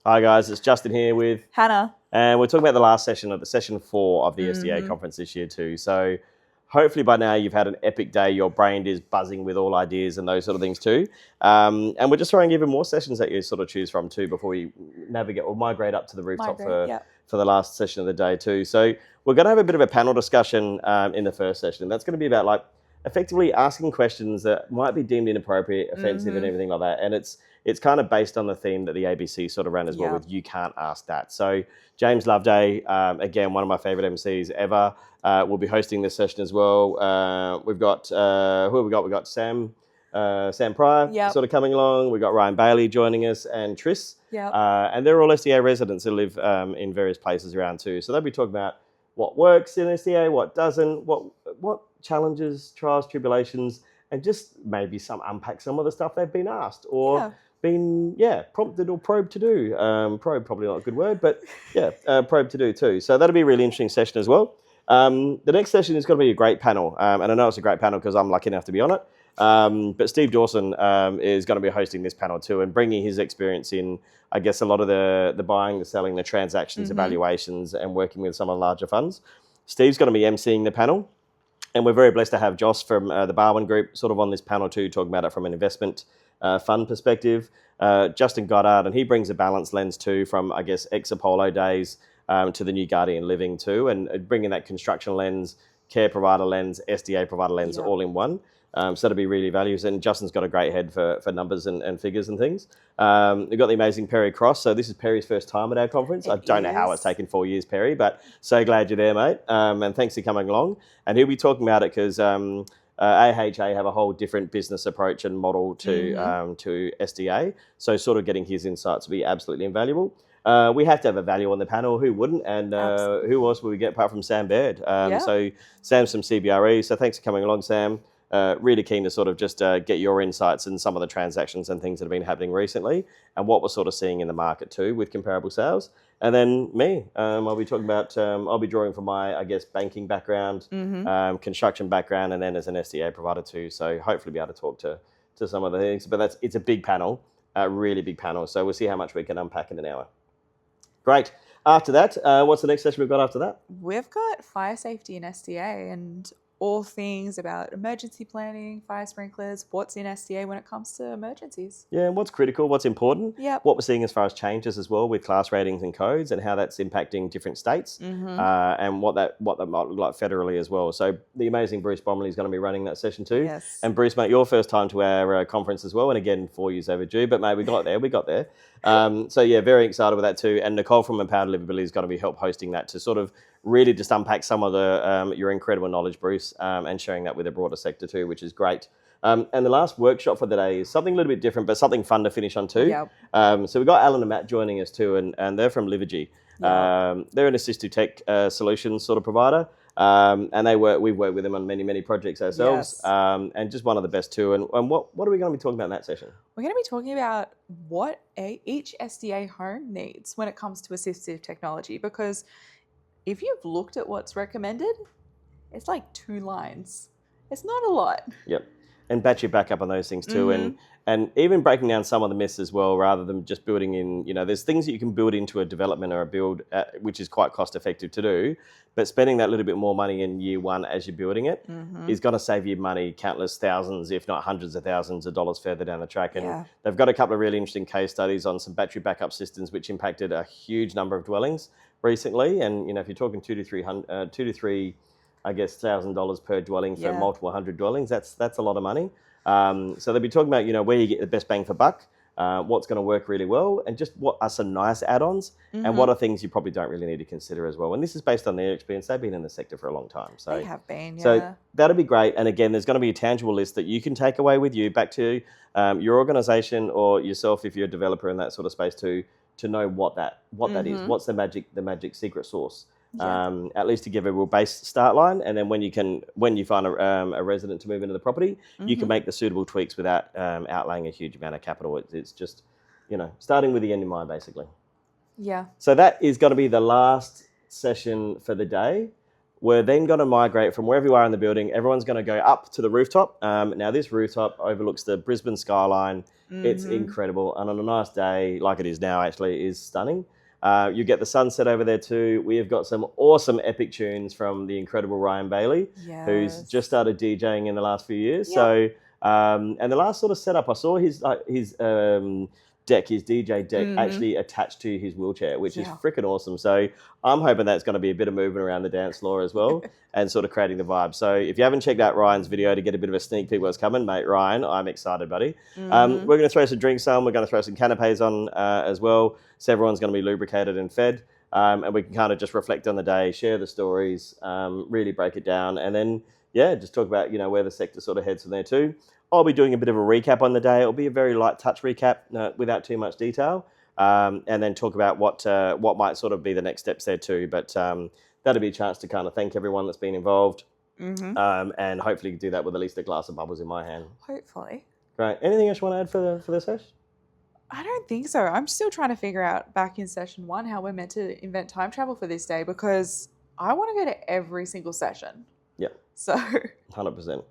Hi guys, it's Justin here with Hanna. and we're talking about the last session of the session 4 of the SDA conference this year too. So hopefully by now you've had an epic day. Your brain is buzzing with all ideas and those sort of things too. And we're just throwing even more sessions that you sort of choose from too before you navigate or migrate up to the rooftop for the last session of the day too. So we're going to have a bit of a panel discussion in the first session. And that's going to be about like effectively asking questions that might be deemed inappropriate, offensive and everything like that. And it's kind of based on the theme that the ABC sort of ran as well with You Can't Ask That. So James Loveday, again, one of my favourite MCs ever, will be hosting this session as well. We've got, who have we got? We've got Sam Pryor sort of coming along. We've got Ryan Bailey joining us and Tris. And they're all SDA residents who live in various places around too. So they'll be talking about what works in SDA, what doesn't, what challenges, trials, tribulations, and just maybe unpack some of the stuff they've been asked or been prompted or probed to do. Probe probably not a good word, but probe to do too. So that'll be a really interesting session as well. The next session is going to be a great panel, and I know it's a great panel because I'm lucky enough to be on it. But Steve Dawson is going to be hosting this panel too and bringing his experience in, I guess, a lot of the buying, the selling, the transactions, evaluations, and working with some of the larger funds. Steve's going to be emceeing the panel. And we're very blessed to have Josh from the Barwin Group sort of on this panel too, talking about it from an investment fund perspective. Justin Goddard, and he brings a balanced lens too from, I guess, ex-Apollo days to the new Guardian Living too, and bringing that construction lens, care provider lens, SDA provider lens all in one. So that'll be really values. And Justin's got a great head for numbers and figures and things. We've got the amazing Perry Cross. So this is Perry's first time at our conference. I don't know how it's taken 4 years, Perry, but so glad you're there, mate. And thanks for coming along. And he'll be talking about it because AHA have a whole different business approach and model to SDA. So sort of getting his insights will be absolutely invaluable. We have to have a value on the panel. Who wouldn't? And who else will we get apart from Sam Baird? So Sam's from CBRE. So thanks for coming along, Sam. Really keen to sort of just get your insights in some of the transactions and things that have been happening recently and what we're sort of seeing in the market too with comparable sales. And then me, I'll be talking about, I'll be drawing from my, I guess, banking background, construction background, and then as an SDA provider too. So hopefully be able to talk to some of the things. But it's a big panel, a really big panel. So we'll see how much we can unpack in an hour. Great. After that, what's the next session we've got after that? We've got fire safety in SDA and all things about emergency planning, fire sprinklers, what's in SDA when it comes to emergencies. Yeah, and what's critical, what's important, what we're seeing as far as changes as well with class ratings and codes and how that's impacting different states and what that might look like federally as well. So the amazing Bruce Bomley is going to be running that session too. Yes. And Bruce, mate, your first time to our conference as well. And again, 4 years overdue, but mate, we got there. So yeah, very excited with that too. And Nicole from Empowered Livability is going to be hosting that to sort of really just unpack some of the your incredible knowledge, Bruce, and sharing that with a broader sector too, which is great. And the last workshop for the day is something a little bit different, but something fun to finish on too. So we've got Alan and Matt joining us too, and they're from Livergy. They're an assistive tech solutions sort of provider. And we've worked with them on many projects ourselves, and just one of the best too. And what are we going to be talking about in that session? We're going to be talking about what each SDA home needs when it comes to assistive technology, because if you've looked at what's recommended, it's like 2 lines. It's not a lot. Yep. And battery backup on those things too. And even breaking down some of the myths as well, rather than just building in, there's things that you can build into a development or a build, which is quite cost effective to do, but spending that little bit more money in year one as you're building it is going to save you money, countless thousands, if not hundreds of thousands of dollars further down the track. And they've got a couple of really interesting case studies on some battery backup systems, which impacted a huge number of dwellings recently. And, if you're talking $2 to $3, I guess, $1,000 per dwelling for multiple hundred dwellings, that's a lot of money. So they'll be talking about, where you get the best bang for buck, what's going to work really well, and just what are some nice add-ons, and what are things you probably don't really need to consider as well. And this is based on their experience. They've been in the sector for a long time. So they have been, So that'll be great. And again, there's going to be a tangible list that you can take away with you back to your organisation or yourself if you're a developer in that sort of space to know what that is. What's the magic secret sauce? At least to give a real base start line, and then when you find a resident to move into the property, you can make the suitable tweaks without outlaying a huge amount of capital. It's just, starting with the end in mind, basically. Yeah. So that is going to be the last session for the day. We're then going to migrate from wherever you are in the building. Everyone's going to go up to the rooftop. Now, this rooftop overlooks the Brisbane skyline. It's incredible. And on a nice day, like it is now, actually, it is stunning. You get the sunset over there too. We have got some awesome epic tunes from the incredible Ryan Bailey, who's just started DJing in the last few years. So, and the last sort of setup, I saw his deck, his DJ deck, actually attached to his wheelchair, which is freaking awesome. So I'm hoping that's going to be a bit of movement around the dance floor as well and sort of creating the vibe. So if you haven't checked out Ryan's video to get a bit of a sneak peek what's coming, mate, Ryan, I'm excited, buddy. We're going to throw some drinks on. We're going to throw some canapes on as well. So everyone's going to be lubricated and fed. And we can kind of just reflect on the day, share the stories, really break it down. And then, just talk about, where the sector sort of heads from there too. I'll be doing a bit of a recap on the day. It'll be a very light touch recap without too much detail, and then talk about what might sort of be the next steps there too. But that'll be a chance to kind of thank everyone that's been involved, and hopefully do that with at least a glass of bubbles in my hand. Hopefully. Great. Anything else you want to add for the session? I don't think so. I'm still trying to figure out back in session 1 how we're meant to invent time travel for this day, because I want to go to every single session. Yeah. So 100%.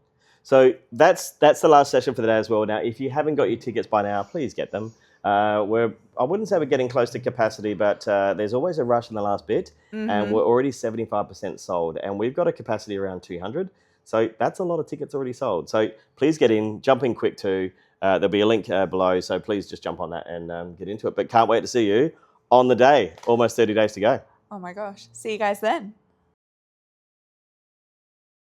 So that's the last session for the day as well. Now, if you haven't got your tickets by now, please get them. I wouldn't say we're getting close to capacity, but there's always a rush in the last bit, and we're already 75% sold, and we've got a capacity around 200. So that's a lot of tickets already sold. So please get in, jump in quick too. There'll be a link below, so please just jump on that and get into it. But can't wait to see you on the day. Almost 30 days to go. Oh my gosh. See you guys then.